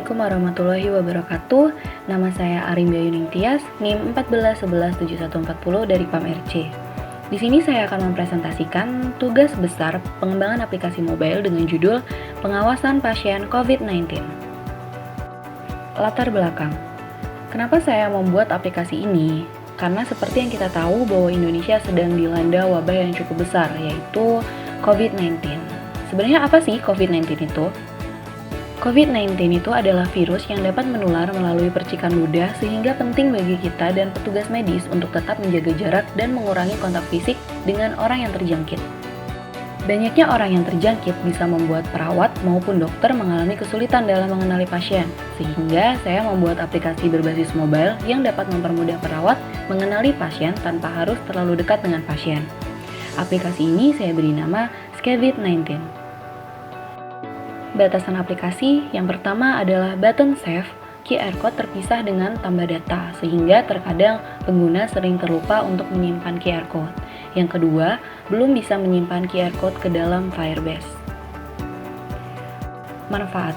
Assalamualaikum warahmatullahi wabarakatuh. Nama saya Arim Bayuning Tias, NIM 14117140 dari PAM RC. Di sini saya akan mempresentasikan tugas besar pengembangan aplikasi mobile dengan judul Pengawasan Pasien COVID-19. Latar belakang. Kenapa saya membuat aplikasi ini? Karena seperti yang kita tahu bahwa Indonesia sedang dilanda wabah yang cukup besar, yaitu COVID-19. Sebenarnya apa sih COVID-19 itu? COVID-19 itu adalah virus yang dapat menular melalui percikan ludah sehingga penting bagi kita dan petugas medis untuk tetap menjaga jarak dan mengurangi kontak fisik dengan orang yang terjangkit. Banyaknya orang yang terjangkit bisa membuat perawat maupun dokter mengalami kesulitan dalam mengenali pasien, sehingga saya membuat aplikasi berbasis mobile yang dapat mempermudah perawat mengenali pasien tanpa harus terlalu dekat dengan pasien. Aplikasi ini saya beri nama SCAVID-19. Batasan aplikasi yang pertama adalah button save, QR code terpisah dengan tambah data, sehingga terkadang pengguna sering terlupa untuk menyimpan QR code. Yang kedua, belum bisa menyimpan QR code ke dalam Firebase. Manfaat.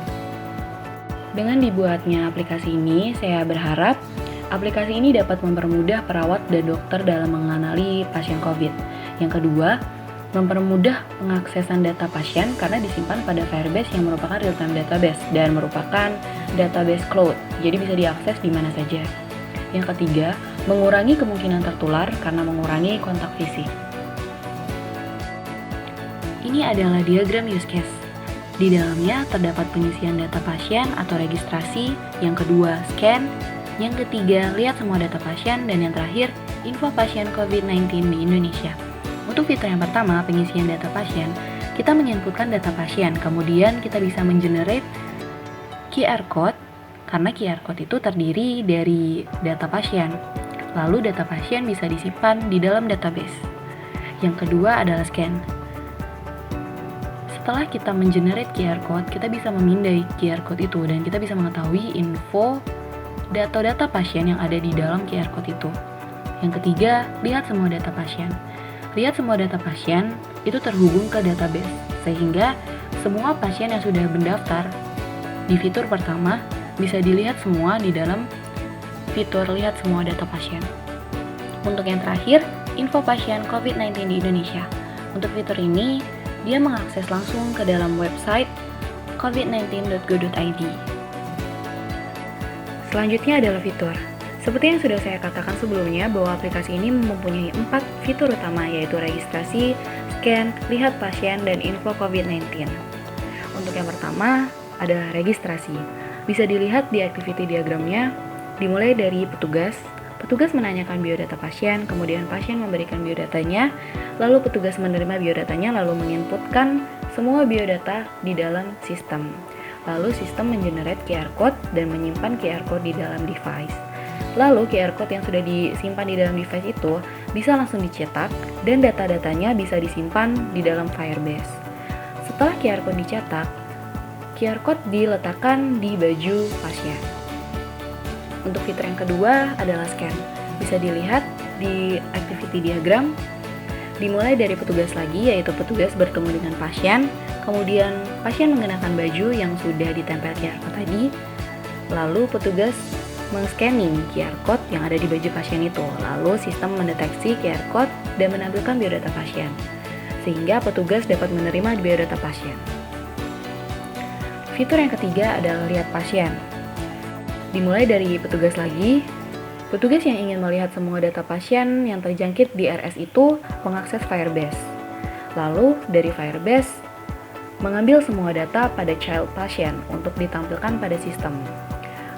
Dengan dibuatnya aplikasi ini, saya berharap aplikasi ini dapat mempermudah perawat dan dokter dalam mengenali pasien COVID. Yang kedua, mempermudah pengaksesan data pasien karena disimpan pada Firebase yang merupakan real-time database dan merupakan database cloud, jadi bisa diakses di mana saja. Yang ketiga, mengurangi kemungkinan tertular karena mengurangi kontak fisik. Ini adalah diagram use case. Di dalamnya terdapat pengisian data pasien atau registrasi, yang kedua scan, yang ketiga lihat semua data pasien, dan yang terakhir info pasien COVID-19 di Indonesia. Untuk fitur yang pertama, pengisian data pasien, kita menginputkan data pasien, kemudian kita bisa mengenerate QR code, karena QR code itu terdiri dari data pasien. Lalu data pasien bisa disimpan di dalam database. Yang kedua adalah scan. Setelah kita mengenerate QR code, kita bisa memindai QR code itu dan kita bisa mengetahui info data-data pasien yang ada di dalam QR code itu. Yang ketiga, lihat semua data pasien. Lihat semua data pasien itu terhubung ke database, sehingga semua pasien yang sudah mendaftar di fitur pertama bisa dilihat semua di dalam fitur lihat semua data pasien. Untuk yang terakhir, info pasien COVID-19 di Indonesia. Untuk fitur ini, dia mengakses langsung ke dalam website covid19.go.id. Selanjutnya adalah fitur. Seperti yang sudah saya katakan sebelumnya bahwa aplikasi ini mempunyai 4 fitur utama, yaitu registrasi, scan, lihat pasien, dan info COVID-19. Untuk yang pertama adalah registrasi. Bisa dilihat di activity diagramnya, dimulai dari petugas. Petugas menanyakan biodata pasien, kemudian pasien memberikan biodatanya, lalu petugas menerima biodatanya lalu menginputkan semua biodata di dalam sistem. Lalu sistem mengenerate QR code dan menyimpan QR code di dalam device. Lalu QR code yang sudah disimpan di dalam device itu bisa langsung dicetak dan data-datanya bisa disimpan di dalam Firebase. Setelah QR code dicetak, QR code diletakkan di baju pasien. Untuk fitur yang kedua adalah scan. Bisa dilihat di activity diagram, dimulai dari petugas lagi, yaitu petugas bertemu dengan pasien, kemudian pasien mengenakan baju yang sudah ditempel QR code tadi, lalu petugas meng-scanning QR code yang ada di baju pasien itu, lalu sistem mendeteksi QR code dan menampilkan biodata pasien, sehingga petugas dapat menerima biodata pasien. Fitur yang ketiga adalah lihat pasien. Dimulai dari petugas lagi, petugas yang ingin melihat semua data pasien yang terjangkit di RS itu mengakses Firebase. Lalu dari Firebase, mengambil semua data pada child pasien untuk ditampilkan pada sistem.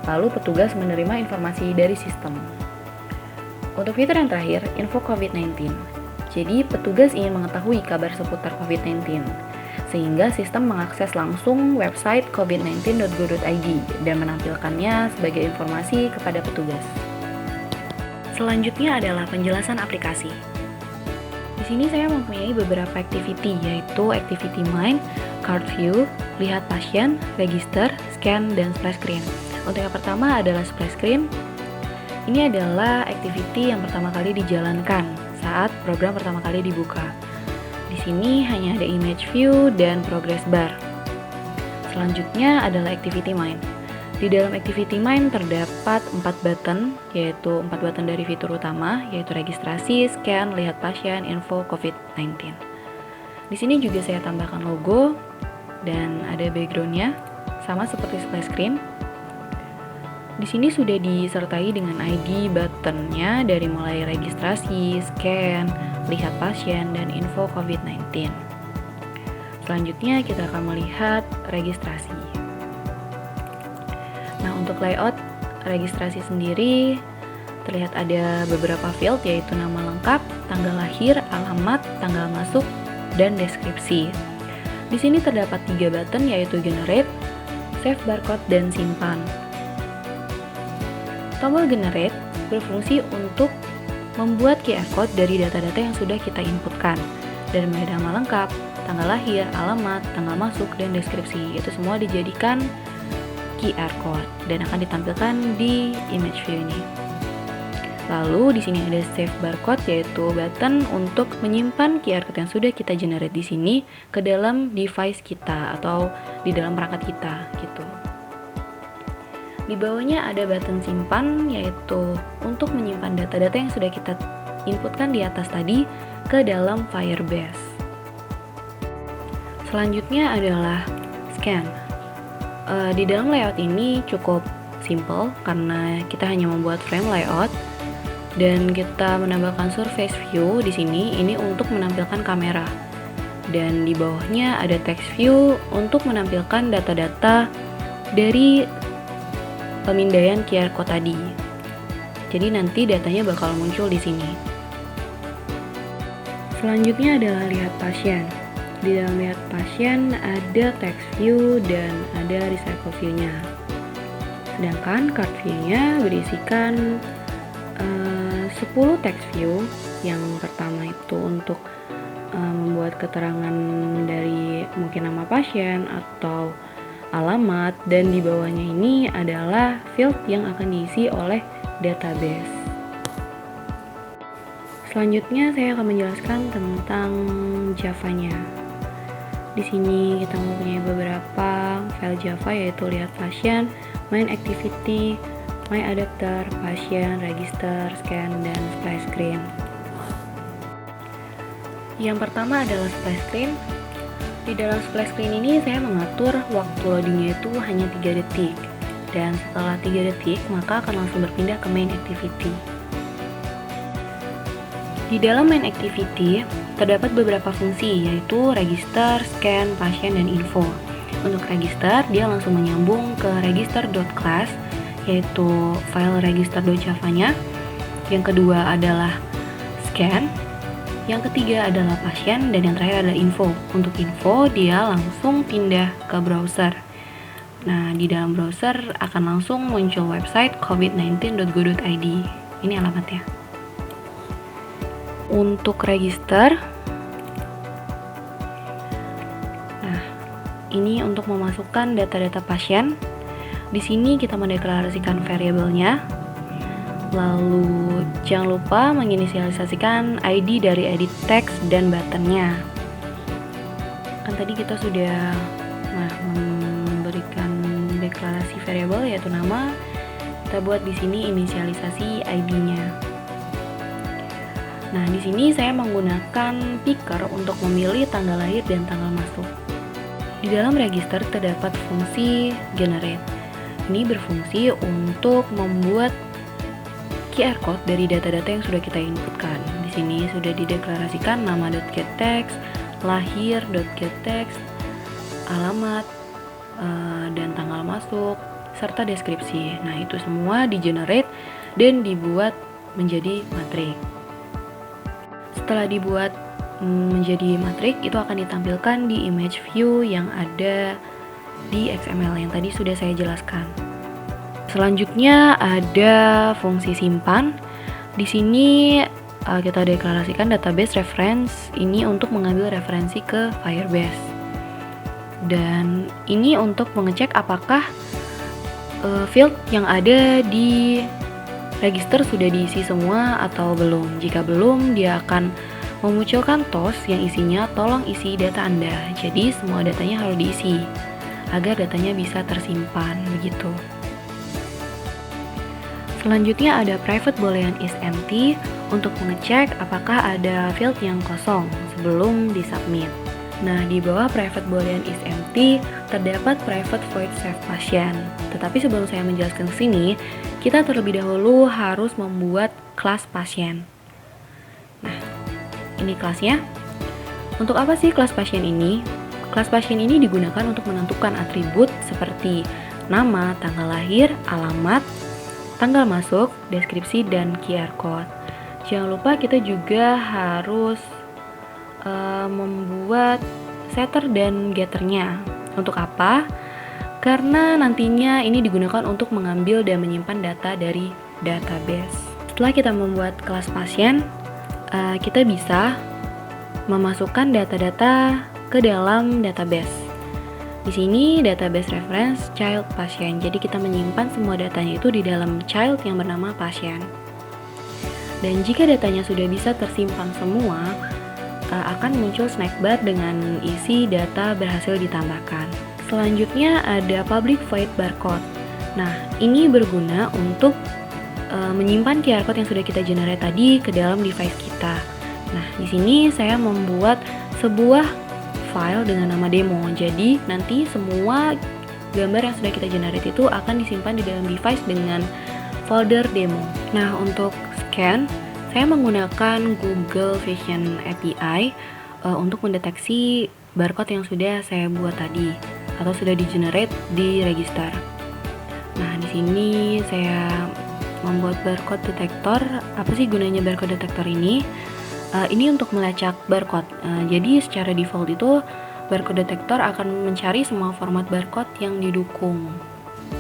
Lalu petugas menerima informasi dari sistem. Untuk fitur yang terakhir, info COVID-19. Jadi petugas ingin mengetahui kabar seputar COVID-19, sehingga sistem mengakses langsung website covid19.go.id dan menampilkannya sebagai informasi kepada petugas. Selanjutnya adalah penjelasan aplikasi. Di sini saya mempunyai beberapa activity, yaitu activity mind, card view, lihat pasien, register, scan, dan splash screen. Untuk yang pertama adalah splash screen. Ini adalah activity yang pertama kali dijalankan saat program pertama kali dibuka. Di sini hanya ada image view dan progress bar. Selanjutnya adalah activity mind. Di dalam Activity Mine terdapat 4 button, yaitu 4 button dari fitur utama, yaitu registrasi, scan, lihat pasien, info COVID-19. Di sini juga saya tambahkan logo dan ada backgroundnya, sama seperti splash screen. Di sini sudah disertai dengan ID buttonnya dari mulai registrasi, scan, lihat pasien, dan info COVID-19. Selanjutnya kita akan melihat registrasi. Nah, untuk layout registrasi sendiri terlihat ada beberapa field, yaitu nama lengkap, tanggal lahir, alamat, tanggal masuk, dan deskripsi. Di sini terdapat 3 button, yaitu generate, save barcode, dan simpan. Tombol generate berfungsi untuk membuat QR code dari data-data yang sudah kita inputkan, dari mulai nama lengkap, tanggal lahir, alamat, tanggal masuk, dan deskripsi. Itu semua dijadikan QR code dan akan ditampilkan di image view ini. Lalu di sini ada save barcode, yaitu button untuk menyimpan QR code yang sudah kita generate di sini ke dalam device kita atau di dalam perangkat kita gitu. Di bawahnya ada button simpan, yaitu untuk menyimpan data-data yang sudah kita inputkan di atas tadi ke dalam Firebase. Selanjutnya adalah scan. Di dalam layout ini cukup simple karena kita hanya membuat frame layout dan kita menambahkan surface view di sini ini untuk menampilkan kamera. Dan di bawahnya ada text view untuk menampilkan data-data dari pemindaian QR code tadi. Jadi nanti datanya bakal muncul di sini. Selanjutnya adalah lihat pasien. Di dalam lihat pasien ada text view dan ada recycle view-nya. Sedangkan card view-nya berisikan 10 text view. Yang pertama itu untuk membuat keterangan dari mungkin nama pasien atau alamat, dan di bawahnya ini adalah field yang akan diisi oleh database. Selanjutnya saya akan menjelaskan tentang Java-nya. Di sini kita mempunyai beberapa file Java, yaitu lihat pasien, main activity, my adapter, pasien, register, scan, dan splash screen. Yang pertama adalah splash screen. Di dalam splash screen ini saya mengatur waktu loadingnya itu hanya 3 detik. Dan setelah 3 detik maka akan langsung berpindah ke main activity. Di dalam main activity terdapat beberapa fungsi, yaitu register, scan, pasien, dan info. Untuk register, dia langsung menyambung ke register.class, yaitu file register.java-nya. Yang kedua adalah scan. Yang ketiga adalah pasien, dan yang terakhir adalah info. Untuk info, dia langsung pindah ke browser. Nah, di dalam browser akan langsung muncul website covid19.go.id. Ini alamatnya. Untuk register, nah ini untuk memasukkan data-data pasien. Di sini kita mendeklarasikan variabelnya. Lalu jangan lupa menginisialisasikan ID dari edit text dan buttonnya. Kan tadi kita sudah memberikan deklarasi variabel, yaitu nama. Kita buat di sini inisialisasi ID-nya. Nah, di sini saya menggunakan picker untuk memilih tanggal lahir dan tanggal masuk. Di dalam register terdapat fungsi generate. Ini berfungsi untuk membuat QR code dari data-data yang sudah kita inputkan. Di sini sudah dideklarasikan nama.getText, lahir.getText, alamat, dan tanggal masuk, serta deskripsi. Nah, itu semua di-generate dan dibuat menjadi matrik. Setelah dibuat menjadi matrik, itu akan ditampilkan di image view yang ada di XML yang tadi sudah saya jelaskan. Selanjutnya ada fungsi simpan. Di sini kita deklarasikan database reference ini untuk mengambil referensi ke Firebase. Dan ini untuk mengecek apakah field yang ada di register sudah diisi semua atau belum. Jika belum, dia akan memunculkan toast yang isinya tolong isi data Anda. Jadi semua datanya harus diisi agar datanya bisa tersimpan begitu. Selanjutnya ada private boolean is empty untuk mengecek apakah ada field yang kosong sebelum disubmit. Nah, di bawah private boolean is empty terdapat private void save patient. Tetapi sebelum saya menjelaskan ke sini, kita terlebih dahulu harus membuat kelas pasien. Nah, ini kelasnya. Untuk apa sih kelas pasien ini? Kelas pasien ini digunakan untuk menentukan atribut seperti nama, tanggal lahir, alamat, tanggal masuk, deskripsi, dan QR code. Jangan lupa kita juga harus membuat setter dan getternya. Untuk apa? Karena nantinya ini digunakan untuk mengambil dan menyimpan data dari database. Setelah kita membuat kelas pasien, kita bisa memasukkan data-data ke dalam database. Di sini database reference child pasien. Jadi kita menyimpan semua datanya itu di dalam child yang bernama pasien. Dan jika datanya sudah bisa tersimpan semua, akan muncul snack bar dengan isi data berhasil ditambahkan. Selanjutnya ada public void barcode. Nah, ini berguna untuk menyimpan QR code yang sudah kita generate tadi ke dalam device kita. Nah, di sini saya membuat sebuah file dengan nama demo. Jadi, nanti semua gambar yang sudah kita generate itu akan disimpan di dalam device dengan folder demo. Nah, untuk scan, saya menggunakan Google Vision API untuk mendeteksi barcode yang sudah saya buat tadi atau sudah di-generate di register. Nah, di sini saya membuat barcode detector. Apa sih gunanya barcode detector ini? Ini untuk melacak barcode. Jadi secara default itu barcode detector akan mencari semua format barcode yang didukung.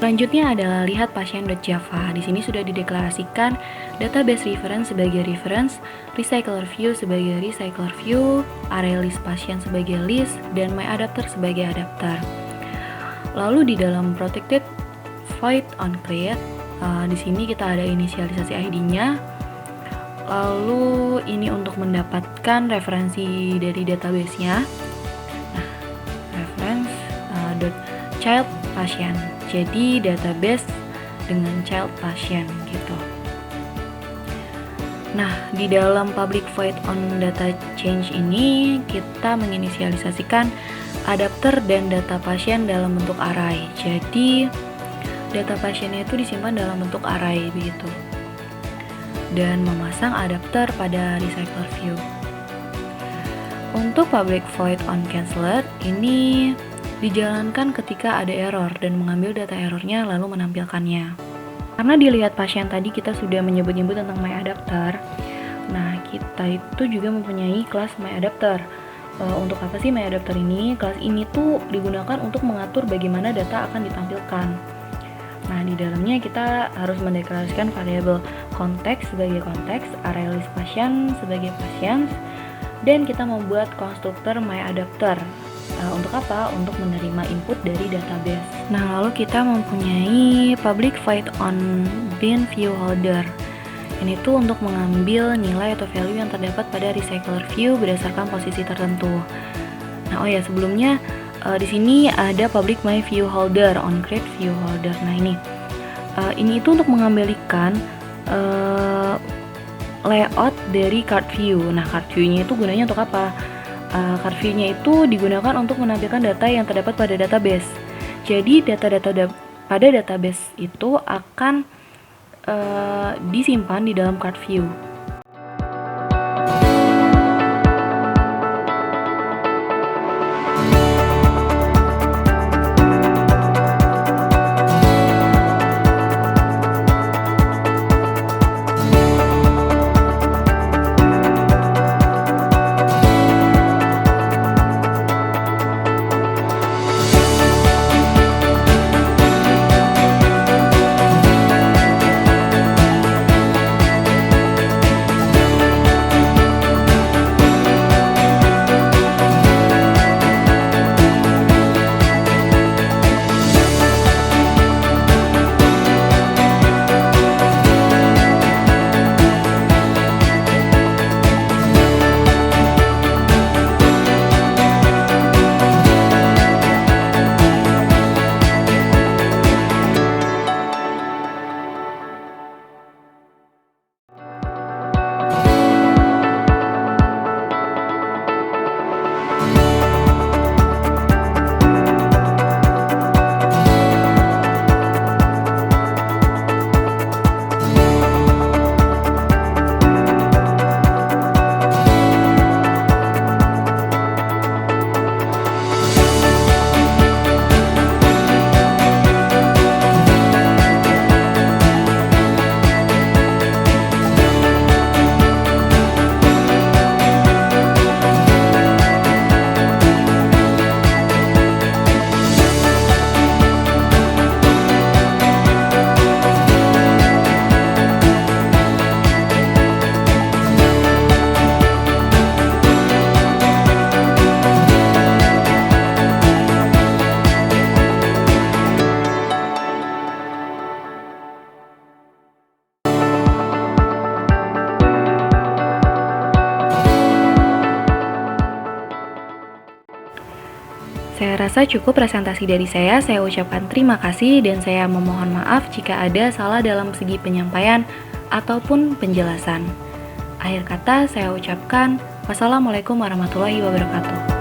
Selanjutnya adalah lihat pasien.java. Di sini sudah dideklarasikan database reference sebagai reference, recycler view sebagai recycler view, array list pasien sebagai list, dan my adapter sebagai adapter. Lalu di dalam protected void on create, di sini kita ada inisialisasi ID-nya. Lalu ini untuk mendapatkan referensi dari database-nya. Nah, reference child pasien. Jadi database dengan child pasien gitu. Nah, di dalam public void on data change ini kita menginisialisasikan adapter dan data pasien dalam bentuk array. Jadi data pasiennya itu disimpan dalam bentuk array begitu. Dan memasang adapter pada recycler view. Untuk public void on canceller ini dijalankan ketika ada error dan mengambil data errornya lalu menampilkannya. Karena dilihat pasien tadi kita sudah menyebut-nyebut tentang my adapter. Nah, kita itu juga mempunyai kelas my adapter. Untuk apa sih my adapter ini? Kelas ini tuh digunakan untuk mengatur bagaimana data akan ditampilkan. Nah, di dalamnya kita harus mendeklarasikan variabel konteks sebagai konteks, array list pasien sebagai pasien, dan kita membuat konstruktor myAdapter. Untuk apa? Untuk menerima input dari database. Nah, lalu kita mempunyai public void on bin view holder. Ini tuh untuk mengambil nilai atau value yang terdapat pada recycler view berdasarkan posisi tertentu. Nah, sebelumnya di sini ada public my view holder on create view holder. Nah, ini itu untuk mengembalikan layout dari card view. Nah, card view-nya itu gunanya untuk apa? Card view-nya itu digunakan untuk menampilkan data yang terdapat pada database. Jadi data-data pada database itu akan disimpan di dalam card view. Saya rasa cukup presentasi dari saya ucapkan terima kasih dan saya memohon maaf jika ada salah dalam segi penyampaian ataupun penjelasan. Akhir kata saya ucapkan wassalamualaikum warahmatullahi wabarakatuh.